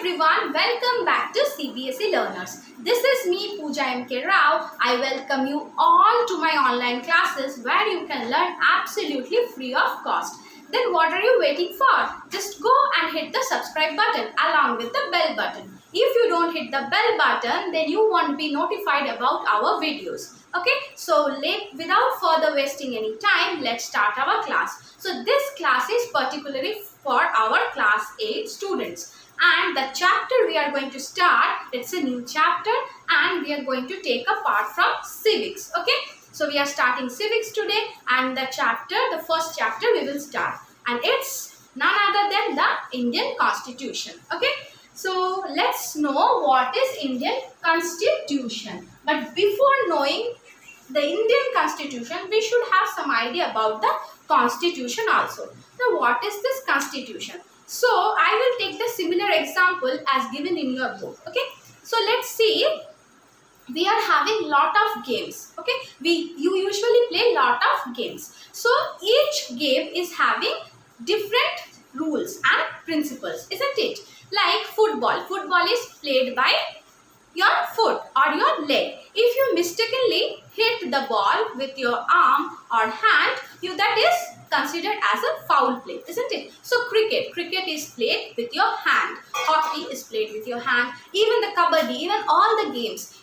everyone, welcome back to CBSE Learners. This is me Pooja M.K. Rao. I welcome you all to my online classes where you can learn absolutely free of cost. Then what are you waiting for? Just go and hit the subscribe button along with the bell button. If you don't hit the bell button, then you won't be notified about our videos. Okay, so without further wasting any time, let's start our class. So this class is particularly for our class 8 students. And the chapter we are going to start, it's a new chapter and we are going to take a part from civics. Okay, so we are starting civics today and the first chapter we will start. And it's none other than the Indian Constitution. Okay, so let's know what is Indian Constitution. But before knowing the Indian Constitution, we should have some idea about the Constitution also. Now, what is this Constitution? So, I will take the similar example as given in your book. Okay. So, let's see. We are having lot of games. Okay. You usually play lot of games. So, each game is having different rules and principles, isn't it? Like football. Football is played by your foot or your leg. If you mistakenly hit the ball with your arm or hand, that is considered as a foul play, isn't it? So cricket is played with your hand. Hockey is played with your hand. Even the kabaddi, even all the games,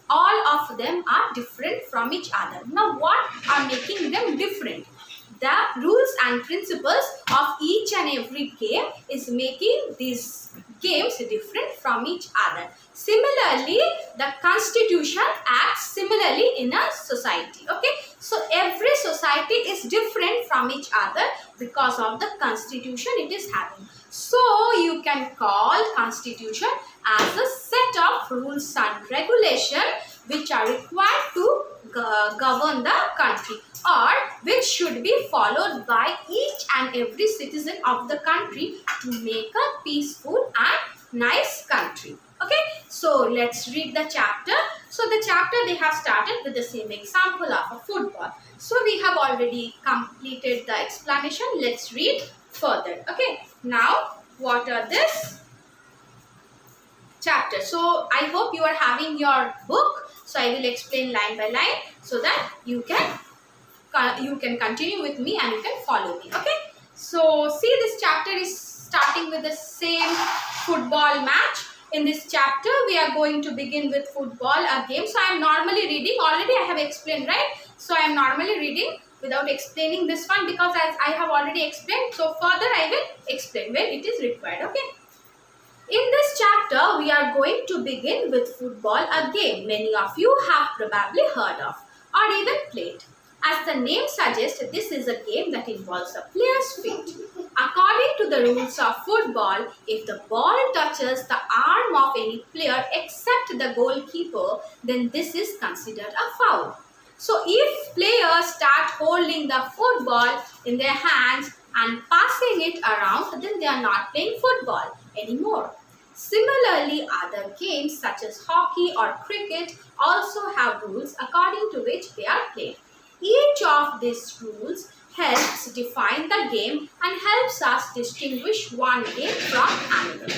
all of them are different from each other. Now what are making them different? The rules and principles of each and every game is making these games different from each other. Similarly, the Constitution acts similarly in a society. Okay, so every society is different from each other because of the Constitution it is having. So you can call Constitution as a set of rules and regulations which are required to govern the country, or which should be followed by each and every citizen of the country to make a peaceful and nice country. Okay, so let's read the chapter. So the chapter they have started with the same example of a football. So we have already completed the explanation. Let's read further. Okay, now what are this chapter? So I hope you are having your book. So I will explain line by line so that you can continue with me and you can follow me. Okay, so see, this chapter is starting with the same football match. In this chapter we are going to begin with football, a game. So I am normally reading, already I have explained, right? So I am normally reading without explaining this one because as I have already explained. So further I will explain when it is required. Okay, in this chapter we are going to begin with football, a game many of you have probably heard of or even played. As the name suggests, this is a game that involves a player's feet. According to the rules of football, if the ball touches the arm of any player except the goalkeeper, then this is considered a foul. So if players start holding the football in their hands and passing it around, then they are not playing football anymore. Similarly, other games such as hockey or cricket also have rules according to which they are played. Each of these rules helps define the game and helps us distinguish one game from another.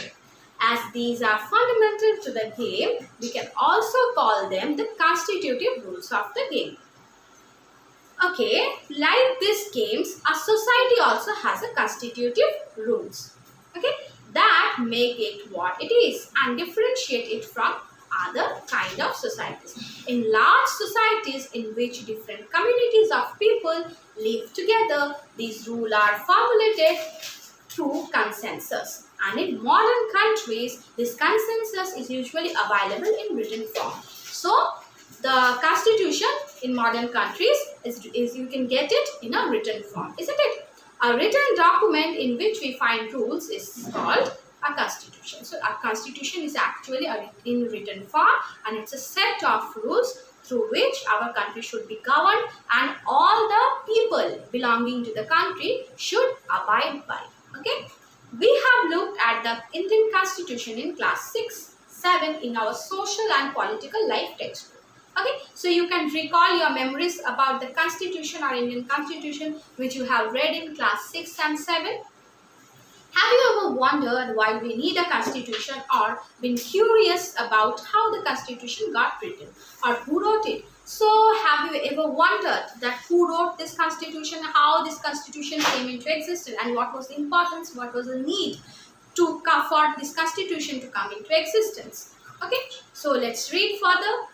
As these are fundamental to the game, we can also call them the constitutive rules of the game. Okay, like these games, a society also has a constitutive rules. Okay, that make it what it is and differentiate it from other kind of societies. In large societies in which different communities of people live together, these rules are formulated through consensus. And in modern countries, this consensus is usually available in written form. So, the constitution in modern countries is you can get it in a written form, isn't it? A written document in which we find rules is called a constitution. So a constitution is actually in written form and it's a set of rules through which our country should be governed and all the people belonging to the country should abide by. Okay, we have looked at the Indian Constitution in class 6, 7 in our social and political life textbook. Okay, so you can recall your memories about the Constitution or Indian Constitution which you have read in class 6 and 7. Have you ever wondered why we need a constitution or been curious about how the constitution got written or who wrote it? So have you ever wondered that who wrote this constitution, how this constitution came into existence and what was the importance, what was the need for this constitution to come into existence? Okay, so let's read further.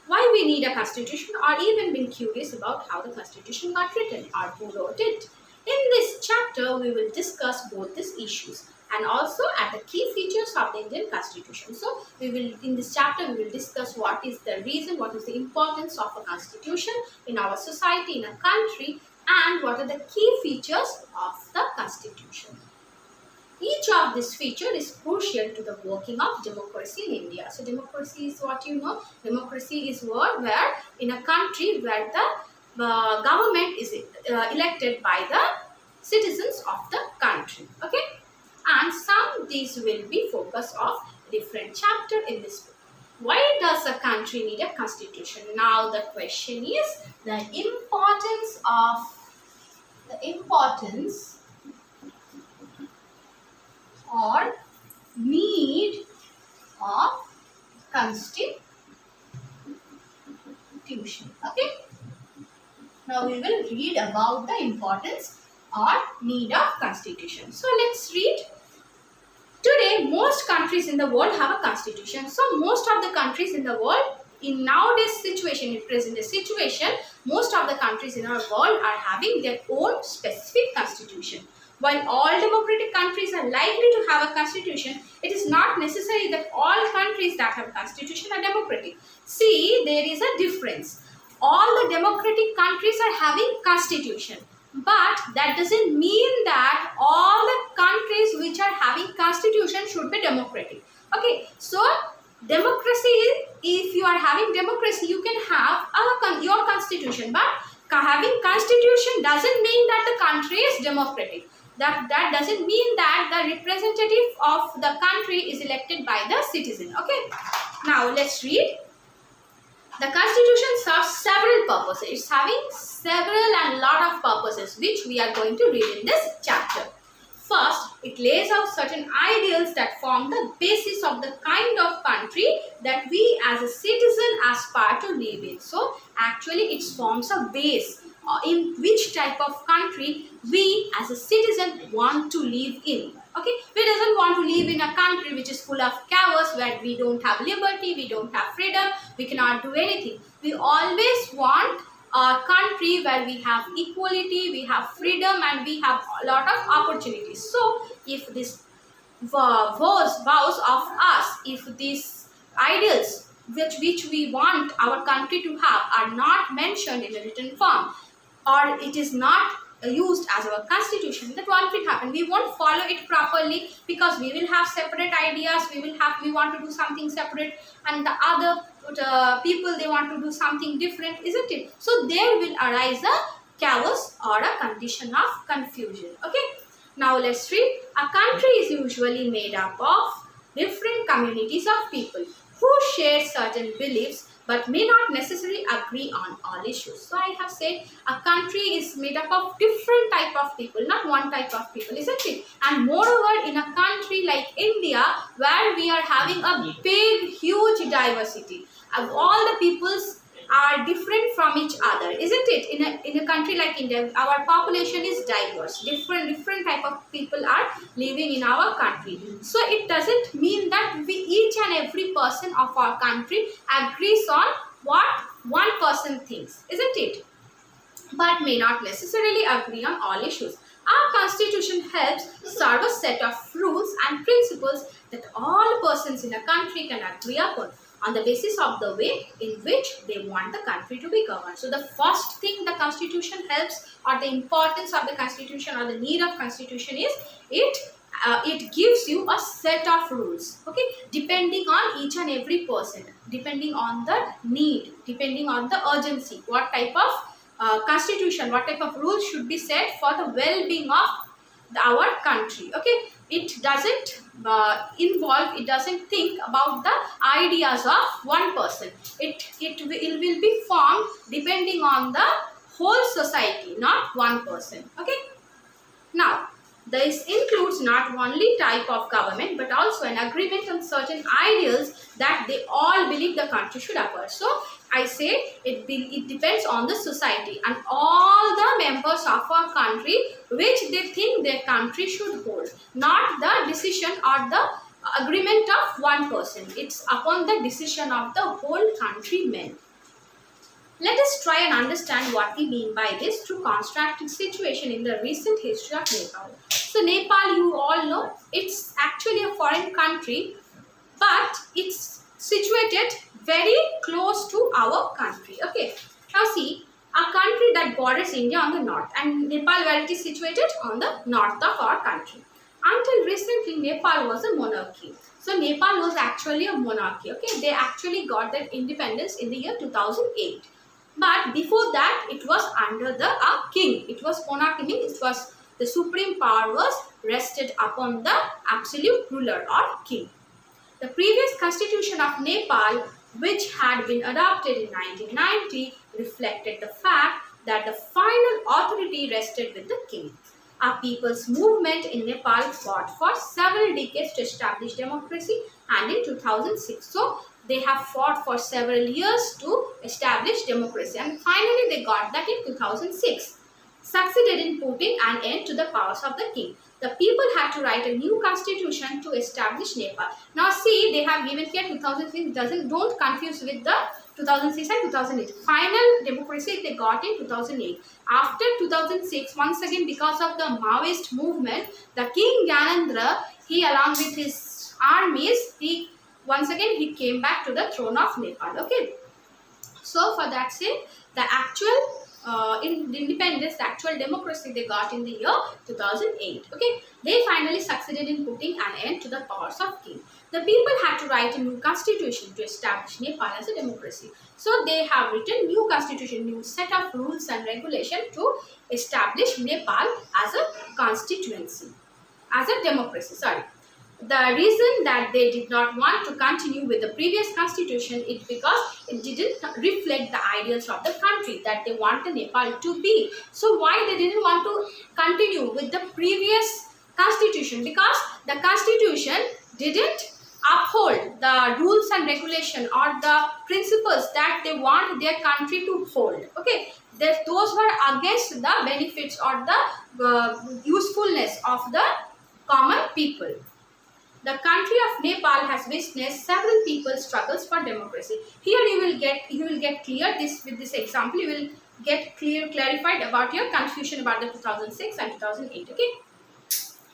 Why we need a constitution or even been curious about how the constitution got written or who wrote it. In this chapter, we will discuss both these issues and also at the key features of the Indian Constitution. So, in this chapter, we will discuss what is the reason, what is the importance of a constitution in our society, in a country, and what are the key features of the constitution. Each of this feature is crucial to the working of democracy in India. So, democracy is what you know. Democracy is where in a country where the government is elected by the citizens of the country. Okay, and some these will be focus of different chapter in this book. Why does a country need a constitution? Now the question is the importance or need of constitution. Okay. Now we will read about the importance or need of constitution. So let's read. Today, most countries in the world have a constitution. So most of the countries in the world, in nowadays situation, in present situation, most of the countries in our world are having their own specific constitution. While all democratic countries are likely to have a constitution, it is not necessary that all countries that have constitution are democratic. See, there is a difference. All the democratic countries are having constitution, but that doesn't mean that all the countries which are having constitution should be democratic. Okay, so democracy, if you are having democracy, you can have your constitution, but having constitution doesn't mean that the country is democratic. That doesn't mean that the representative of the country is elected by the citizen. Okay, now let's read. The constitution serves several purposes. It's having several and lot of purposes which we are going to read in this chapter. First, it lays out certain ideals that form the basis of the kind of country that we as a citizen aspire to live in. So, actually it forms a base in which type of country we as a citizen want to live in. Okay, we doesn't want to live in a country which is full of chaos, where we don't have liberty, we don't have freedom, we cannot do anything. We always want a country where we have equality, we have freedom, and we have a lot of opportunities. So, if this vows of us, if these ideals which we want our country to have are not mentioned in a written form, or it is not used as our constitution, that what will happen? We won't follow it properly, because we will have separate ideas, we want to do something separate, and the other people, they want to do something different, isn't it? So there will arise a chaos or a condition of confusion. Okay, now let's read. A country is usually made up of different communities of people who share certain beliefs but may not necessarily agree on all issues. So I have said a country is made up of different type of people, not one type of people, isn't it? And moreover, in a country like India, where we are having a big, huge diversity, all the peoples are different from each other, isn't it? In a country like India, our population is diverse. Different type of people are living in our country. So it doesn't mean that each and every person of our country agrees on what one person thinks, isn't it? But may not necessarily agree on all issues. Our constitution helps serve a set of rules and principles that all persons in a country can agree upon, on the basis of the way in which they want the country to be governed. So the first thing the constitution helps, or the importance of the constitution or the need of constitution, is it gives you a set of rules, okay, depending on each and every person, depending on the need, depending on the urgency, what type of constitution, what type of rules should be set for the well-being of our country. Okay, it doesn't it doesn't think about the ideas of one person. It will be formed depending on the whole society, not one person. Okay, now This includes not only type of government but also an agreement on certain ideals that they all believe the country should uphold. So I say it depends on the society and all the members of our country which they think their country should hold, not the decision or the agreement of one person. It's upon the decision of the whole countrymen. Let us try and understand what we mean by this through constructed situation in the recent history of Nepal. So Nepal, you all know, it's actually a foreign country, but it's situated very close to our country. Okay. Now see, a country that borders India on the north and Nepal where it is situated on the north of our country. Until recently, Nepal was a monarchy. So Nepal was actually a monarchy. Okay, they actually got their independence in the year 2008. But before that, it was under the king. It was monarchy, means it was the supreme power was rested upon the absolute ruler or king. The previous constitution of Nepal, which had been adopted in 1990, reflected the fact that the final authority rested with the king. A people's movement in Nepal fought for several decades to establish democracy, and in 2006. So they have fought for several years to establish democracy, and finally they got that in 2006. Succeeded in putting an end to the powers of the king. The people had to write a new constitution to establish Nepal. Now see, they have given here 2006. Don't confuse with the 2006 and 2008. Final democracy they got in 2008. After 2006, once again because of the Maoist movement, the King Gyanendra, he along with his armies, once again he came back to the throne of Nepal. Okay. So for that sake, the actual independence, the actual democracy they got in the year 2008. Okay, they finally succeeded in putting an end to the powers of king. The people had to write a new constitution to establish Nepal as a democracy. So they have written new constitution, new set of rules and regulation to establish Nepal as a constituency, as a democracy. Sorry. The reason that they did not want to continue with the previous constitution is because it didn't reflect the ideals of the country that they want the Nepal to be. So why they didn't want to continue with the previous constitution? Because the constitution didn't uphold the rules and regulation or the principles that they want their country to hold. Okay, those were against the benefits or the usefulness of the common people. The country of Nepal has witnessed several people's struggles for democracy. Here you will get clear this with this example. You will get clarified about your confusion about the 2006 and 2008. Okay.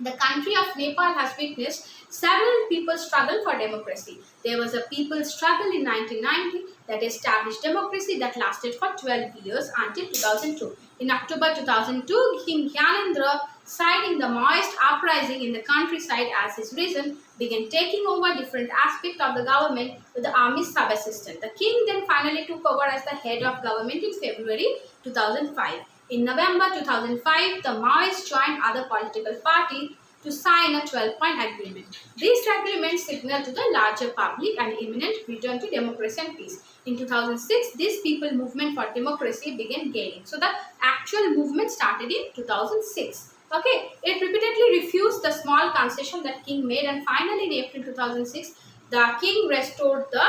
The country of Nepal has witnessed several people's struggle for democracy. There was a people's struggle in 1990 that established democracy that lasted for 12 years until 2002. In October 2002, King Gyanendra, citing the Maoist uprising in the countryside as his reason, began taking over different aspects of the government with the army's sub-assistant. The king then finally took over as the head of government in February 2005. In November 2005, the Maoists joined other political parties to sign a 12-point agreement. This agreement signaled to the larger public an imminent return to democracy and peace. In 2006, this people movement for democracy began gaining. So the actual movement started in 2006. Okay, it repeatedly refused the small concession that king made, and finally in April 2006, the king restored the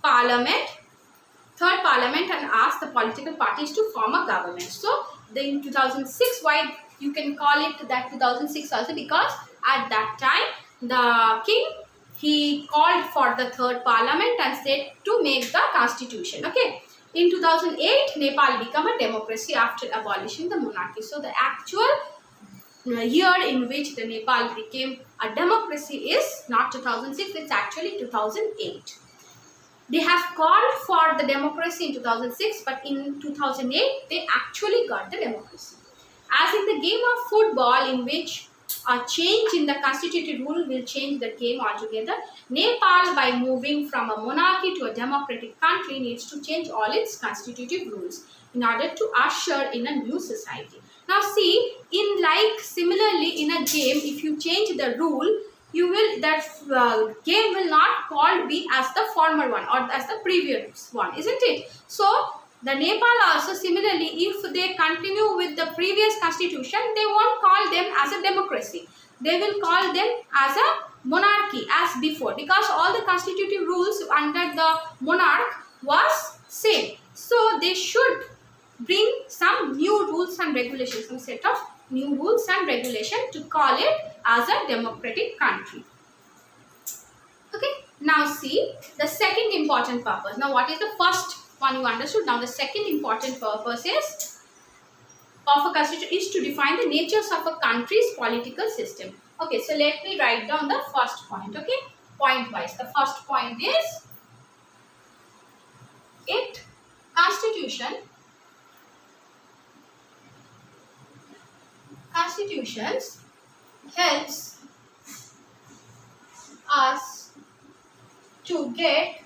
parliament, third parliament, and asked the political parties to form a government. So in 2006, why you can call it that 2006 also, because at that time the king, he called for the third parliament and said to make the constitution. Okay. In 2008, Nepal became a democracy after abolishing the monarchy. So the actual year in which the Nepal became a democracy is not 2006, it's actually 2008. They have called for the democracy in 2006, but in 2008, they actually got the democracy. As in the game of football, in which a change in the constitutive rule will change the game altogether, Nepal, by moving from a monarchy to a democratic country, needs to change all its constitutive rules in order to usher in a new society. Now see, similarly in a game, if you change the rule, game will not be as the former one or as the previous one, isn't it? So The Nepal also similarly, if they continue with the previous constitution, they won't call them as a democracy. They will call them as a monarchy as before, because all the constitutive rules under the monarch was same. So they should bring some new rules and regulations, some set of new rules and regulation to call it as a democratic country. Okay, now see the second important purpose. Now what is the first one you understood? Now the second important purpose is of a constitution is to define the natures of a country's political system. Okay, so let me write down the first point. Okay, point wise. The first point is constitutions helps us to get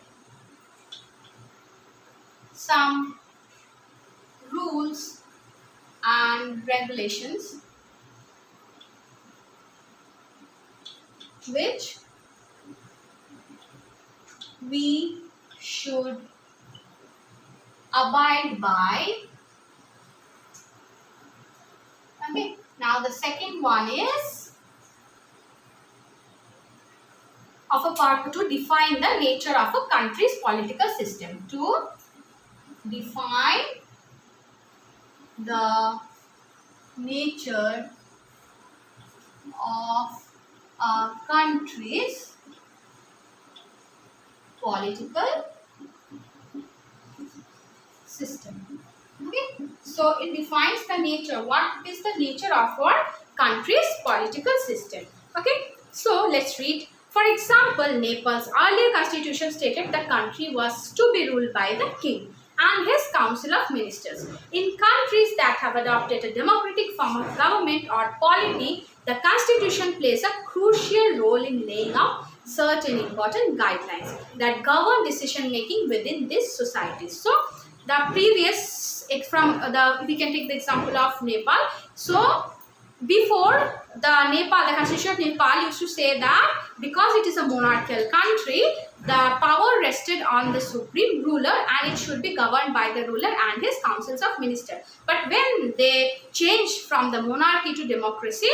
some rules and regulations which we should abide by. Okay, now the second one is of a part to define the nature of a country's political system. To define the nature of a country's political system. Okay, so it defines the nature. What is the nature of our country's political system? Okay, so let's read. For example, Nepal's earlier constitution stated the country was to be ruled by the king and his council of ministers. In countries that have adopted a democratic form of government or polity, the constitution plays a crucial role in laying out certain important guidelines that govern decision making within this society. So the previous, we can take the example of Nepal. So before the constitution of Nepal used to say that because it is a monarchical country, the power rested on the supreme ruler and it should be governed by the ruler and his councils of ministers. But when they changed from the monarchy to democracy,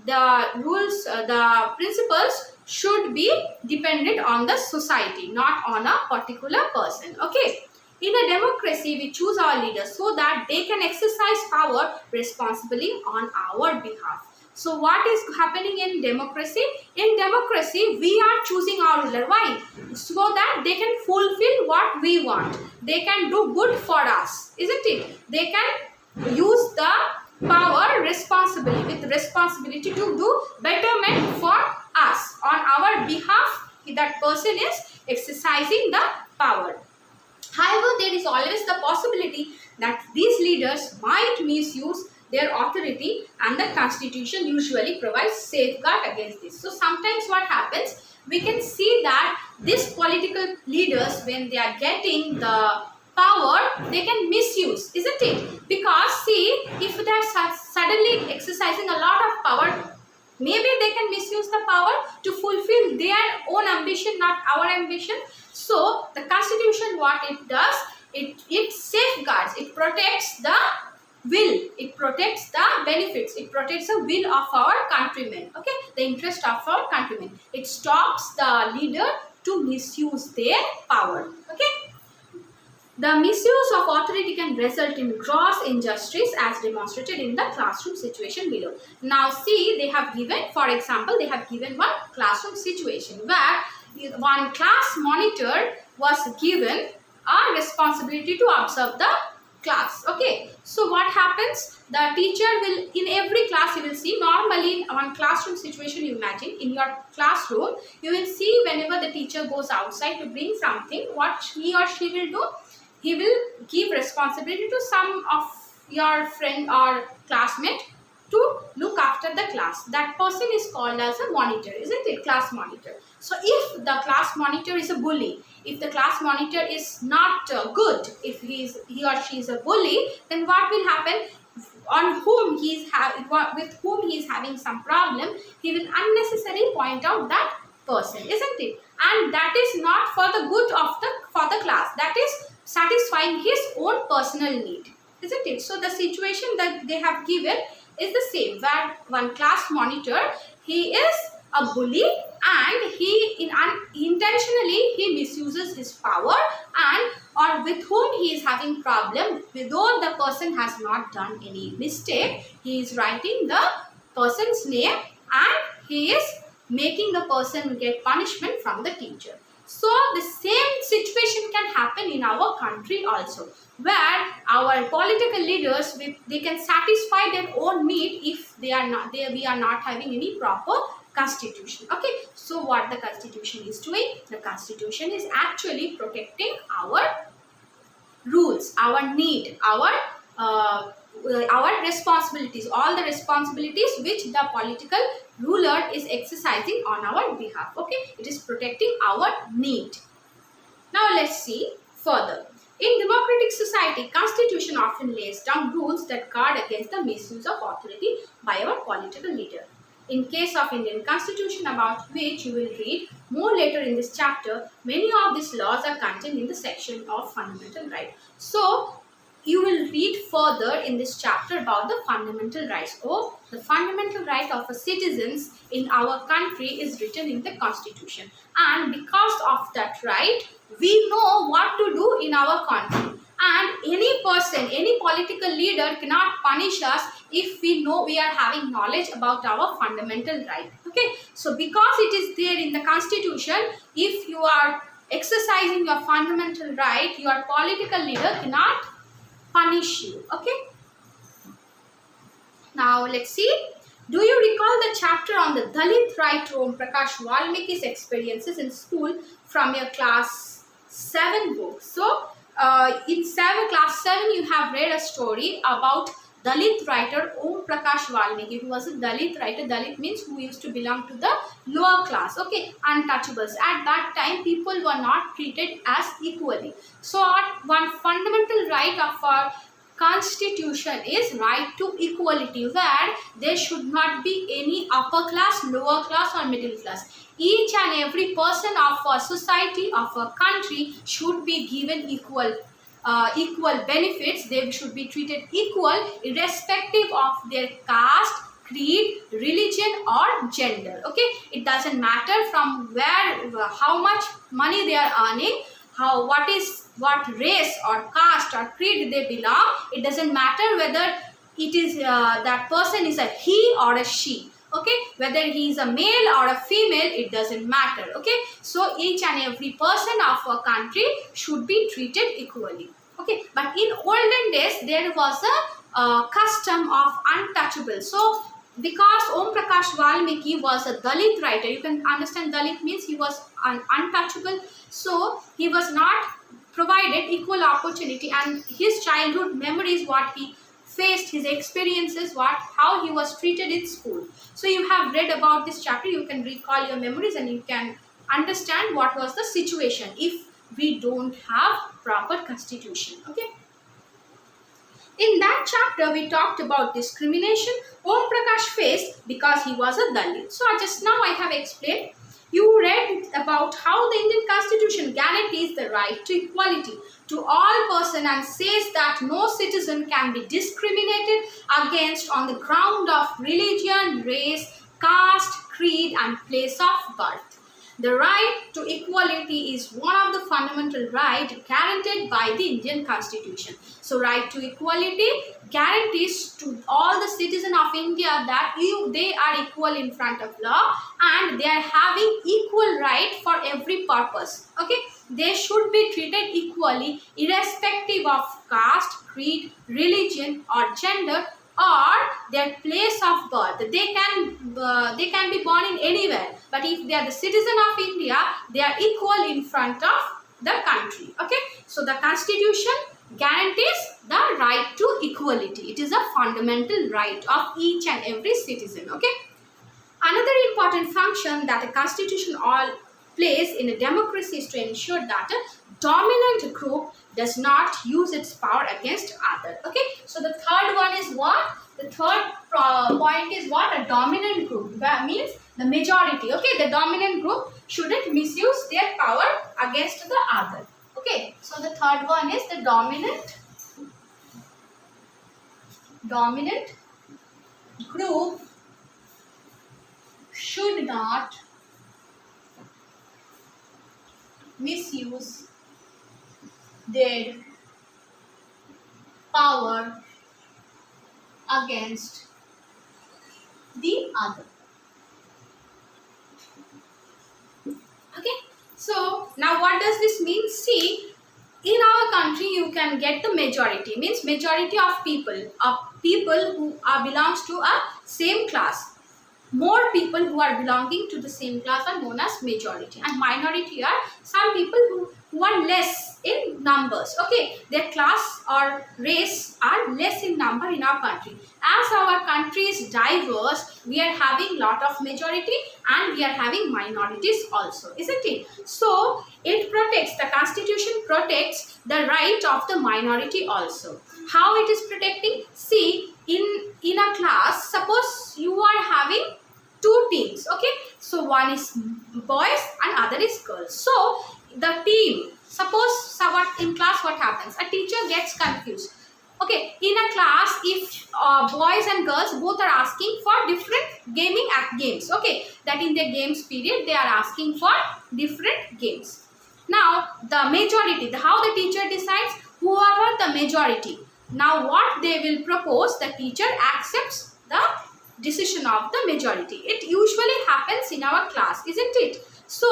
the rules, the principles should be dependent on the society, not on a particular person. Okay. In a democracy, we choose our leaders so that they can exercise power responsibly on our behalf. So what is happening in democracy? In democracy, we are choosing our ruler. Why? So that they can fulfill what we want. They can do good for us, isn't it? They can use the power responsibly, with responsibility to do betterment for us. On our behalf, that person is exercising the power. However, there is always the possibility that these leaders might misuse their authority, and the constitution usually provides safeguard against this. So sometimes what happens, we can see that these political leaders, when they are getting the power, they can misuse, isn't it? Because see, if they are suddenly exercising a lot of power, maybe they can misuse the power to fulfill their own ambition, not our ambition. So the constitution, what it does, it safeguards, it protects the will, it protects the benefits, it protects the will of our countrymen, okay, the interest of our countrymen. It stops the leader to misuse their power. Okay. The misuse of authority can result in gross injustice as demonstrated in the classroom situation below. Now see, they have given, for example, they have given one classroom situation where one class monitor was given a responsibility to observe the class. Okay, so what happens? The teacher will, in every class you will see, normally in one classroom situation, you imagine in your classroom, you will see whenever the teacher goes outside to bring something, what he or she will do? He will give responsibility to some of your friend or classmate to look after the class. That person is called as a monitor, isn't it? Class monitor. So if the class monitor is a bully, if the class monitor is not good, if he or she is a bully, then what will happen? On whom with whom he is having some problem, he will unnecessarily point out that person, isn't it? And that is not for the good of the class. That is satisfying his own personal need, isn't it? So the situation that they have given is the same, where one class monitor, he is a bully and intentionally he misuses his power, and or with whom he is having problem, though the person has not done any mistake, he is writing the person's name and he is making the person get punishment from the teacher. So the same situation can happen in our country also, where our political leaders, they can satisfy their own need if we are not having any proper constitution. Okay, so what the constitution is doing? The constitution is actually protecting our rules, our need, our responsibilities, all the responsibilities which the political ruler is exercising on our behalf. Okay, it is protecting our need. Now let's see further. In democratic society, constitution often lays down rules that guard against the misuse of authority by our political leader. In case of Indian constitution, about which you will read more later in this chapter, many of these laws are contained in the section of fundamental right. So you will read further in this chapter about the fundamental rights. Oh, the fundamental right of a citizens in our country is written in the constitution, and because of that right, we know what to do in our country. And any person, any political leader cannot punish us if we know we are having knowledge about our fundamental right. Okay, so because it is there in the constitution, if you are exercising your fundamental right, your political leader cannot punish you. Okay, now let's see. Do you recall the chapter on the Dalit writer Om Prakash Valmiki's experiences in school from your class 7 book? So in class 7 you have read a story about Dalit writer Om Prakash Valmiki, who was a Dalit writer. Dalit means who used to belong to the lower class, okay, untouchables. At that time, people were not treated as equally. So one fundamental right of our constitution is right to equality, where there should not be any upper class, lower class or middle class. Each and every person of our society, of our country should be given equal benefits. They should be treated equal irrespective of their caste, creed, religion or gender. Okay, it doesn't matter from where, how much money they are earning, what race or caste or creed they belong. It doesn't matter whether it is that person is a he or a she. Okay, whether he is a male or a female, it doesn't matter. Okay, so each and every person of our country should be treated equally. Okay, but in olden days there was a custom of untouchable. So because Om Prakash Valmiki was a Dalit writer, you can understand Dalit means he was untouchable. So he was not provided equal opportunity, and his childhood memories, what he faced, his experiences, how he was treated in school. So you have read about this chapter, you can recall your memories and you can understand what was the situation if we don't have proper constitution. Okay, in that chapter we talked about discrimination Om Prakash faced because he was a Dalit. So just now I have explained. You read about how the Indian Constitution guarantees the right to equality to all persons and says that no citizen can be discriminated against on the ground of religion, race, caste, creed and place of birth. The right to equality is one of the fundamental rights guaranteed by the Indian Constitution. So right to equality guarantees to all the citizens of India that they are equal in front of law and they are having equal right for every purpose. Okay, they should be treated equally irrespective of caste, creed, religion or gender or their place of birth. They can be born in anywhere, but if they are the citizen of India, they are equal in front of the country. Okay, so the Constitution guarantees the right to equality. It is a fundamental right of each and every citizen. Okay, another important function that a constitution all plays in a democracy is to ensure that a dominant group does not use its power against other. Okay, so the third one is what? The third point is what? A dominant group. That means the majority. Okay, the dominant group shouldn't misuse their power against the other. Okay. Okay, so the third one is the dominant group should not misuse their power against the other. Okay, so now what does this mean? See, in our country you can get the majority, means majority of people who belongs to a same class. More people who are belonging to the same class are known as majority, and minority are some people who are less in numbers. Okay, their class or race are less in number in our country. As our country is diverse, we are having lot of majority and we are having minorities also, isn't it? So it protects, the constitution protects the right of the minority also. How it is protecting? See, in a class, suppose you are having two teams. Okay, so one is boys and other is girls. So the team, suppose in class what happens, a teacher gets confused. Okay, in a class, if boys and girls both are asking for different games, okay, that in their games period they are asking for different games. Now the majority, how the teacher decides? Whoever the majority, now what they will propose, the teacher accepts the decision of the majority. It usually happens in our class, isn't it? So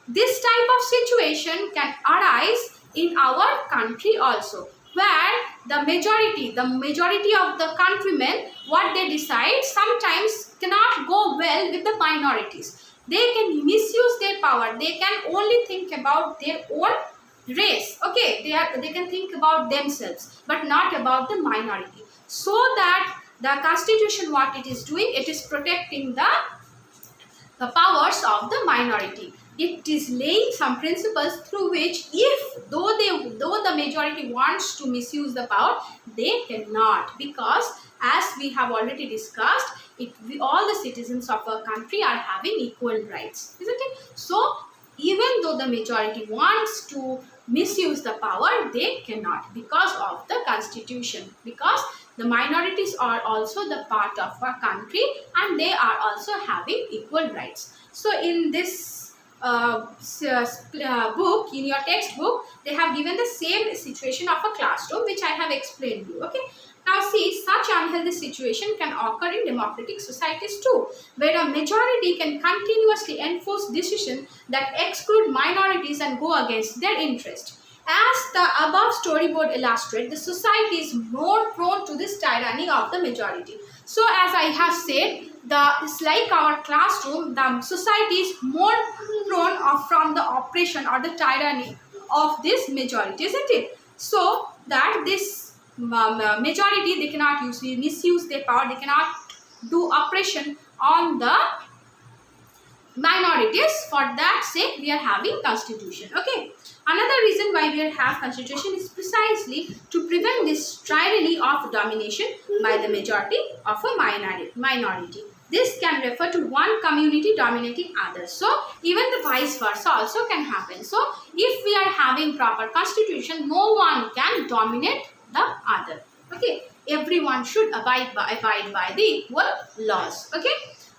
this type of situation can arise in our country also, where the majority of the countrymen, what they decide sometimes cannot go well with the minorities. They can misuse their power. They can only think about their own race. Okay, they can think about themselves, but not about the minority. So that the constitution, what it is doing, it is protecting the powers of the minority. It is laying some principles through which, if though the majority wants to misuse the power, they cannot, because as we have already discussed, all the citizens of our country are having equal rights, isn't it? So even though the majority wants to misuse the power, they cannot, because of the constitution, because the minorities are also the part of our country and they are also having equal rights. So in this book, in your textbook, they have given the same situation of a classroom, which I have explained you. Okay, now see, such unhealthy situation can occur in democratic societies too, where a majority can continuously enforce decisions that exclude minorities and go against their interest. As the above storyboard illustrates, the society is more prone to this tyranny of the majority. So as I have said, it's like our classroom, the society is more prone from the oppression or the tyranny of this majority, isn't it? So that this majority, they cannot misuse their power, they cannot do oppression on the minorities. For that sake, we are having constitution. Okay, another reason why we have constitution is precisely to prevent this tyranny of domination by the majority of a minority. This can refer to one community dominating others. So even the vice versa also can happen. So if we are having proper constitution, no one can dominate the other. Okay, everyone should abide by the equal laws. Okay,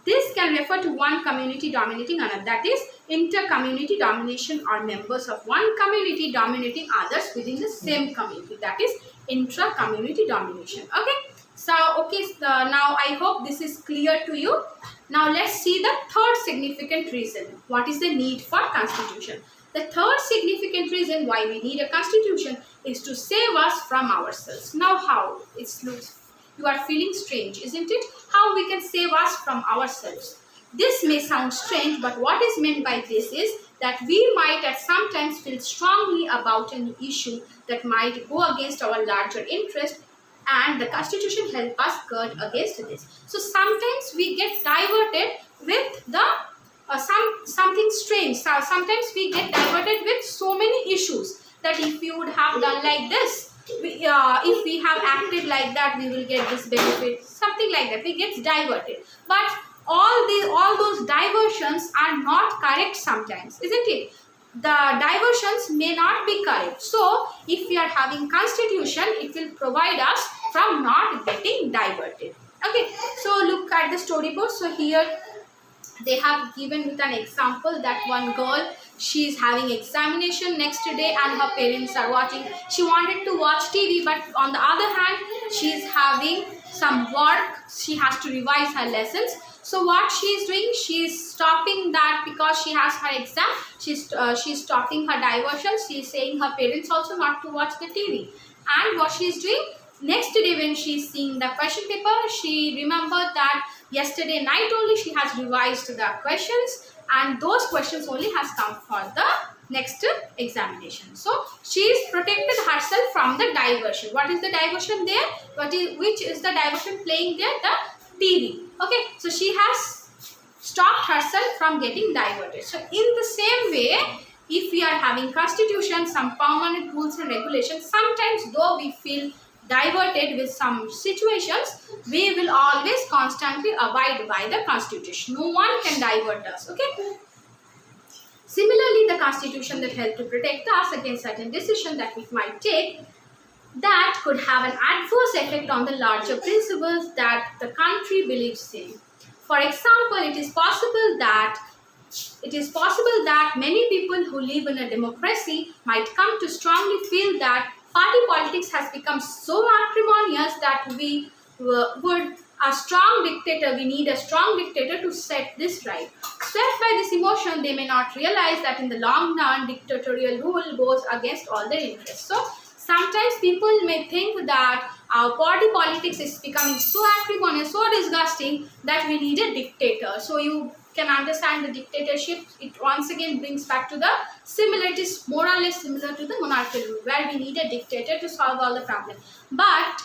this can refer to one community dominating another, that is inter-community domination, or members of one community dominating others within the same community, that is intra-community domination. Okay, so now I hope this is clear to you. Now let's see the third significant reason. What is the need for constitution? The third significant reason why we need a constitution is to save us from ourselves. Now how? You are feeling strange, isn't it? How we can save us from ourselves? This may sound strange, but what is meant by this is that we might at sometimes feel strongly about an issue that might go against our larger interest, and the constitution helps us guard against this. So sometimes we get diverted with the something strange. So sometimes we get diverted with so many issues, that if we would have done like this, if we have acted like that, we will get this benefit, something like that. We get diverted, but all those diversions are not correct sometimes, isn't it? the diversions may not be correct. So if we are having constitution, it will provide us from not getting diverted. Okay, so look at the storyboard. So here they have given with an example that one girl, she is having examination next day and her parents are watching. She wanted to watch TV, but on the other hand she is having some work, she has to revise her lessons. So what she is doing, she is stopping that because she has her exam. She's stopping her diversion. She is saying her parents also not to watch the TV. And what she is doing, next day when she is seeing the question paper, she remembered that yesterday night only she has revised the questions and those questions only has come for the next examination. So she is protected herself from the diversion. What is the diversion there? Which is the diversion playing there? The TV. Okay, so she has stopped herself from getting diverted. So in the same way, if we are having constitution, some permanent rules and regulations, sometimes though we feel diverted with some situations, we will always constantly abide by the constitution. No one can divert us. Okay. Similarly, the constitution that helps to protect us against certain decisions that we might take that could have an adverse effect on the larger principles that the country believes in. For example, it is possible that many people who live in a democracy might come to strongly feel that party politics has become so acrimonious that we need a strong dictator to set this right. Swept by this emotion, they may not realize that in the long run, dictatorial rule goes against all their interests. So sometimes people may think that our party politics is becoming so acrimonious, so disgusting that we need a dictator. So you can understand the dictatorship. It once again brings back to the similar. It is more or less similar to the monarchical rule, where we need a dictator to solve all the problems. But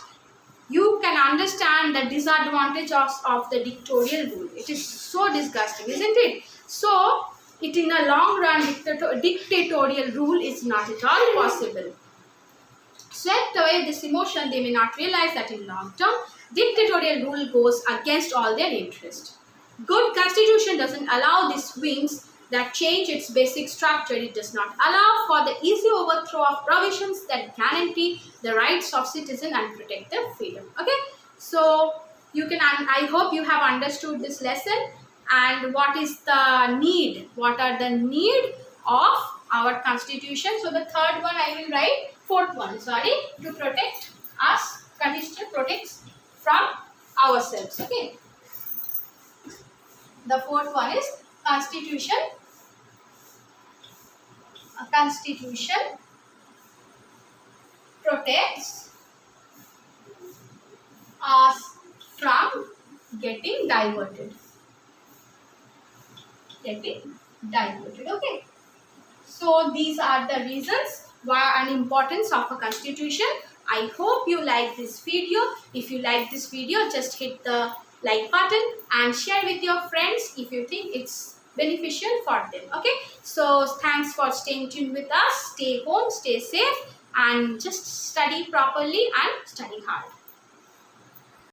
you can understand the disadvantage of the dictatorial rule. It is so disgusting, isn't it? So it in a long run, dictatorial rule is not at all possible. Swept away this emotion, they may not realize that in long term, dictatorial rule goes against all their interest. Good constitution doesn't allow these swings that change its basic structure. It does not allow for the easy overthrow of provisions that guarantee the rights of citizens and protect their freedom. Okay, so I hope you have understood this lesson and what is the need, what are the need of our constitution. So the third one I will write, fourth one, sorry, to protect us. Constitution protects from ourselves. Okay. The fourth one is constitution. A constitution protects us from getting diverted. Okay. So these are the reasons why and importance of a constitution. I hope you like this video. If you like this video, just hit the like button and share with your friends if you think it's beneficial for them. Okay, so thanks for staying tuned with us. Stay home, stay safe, and just study properly and study hard.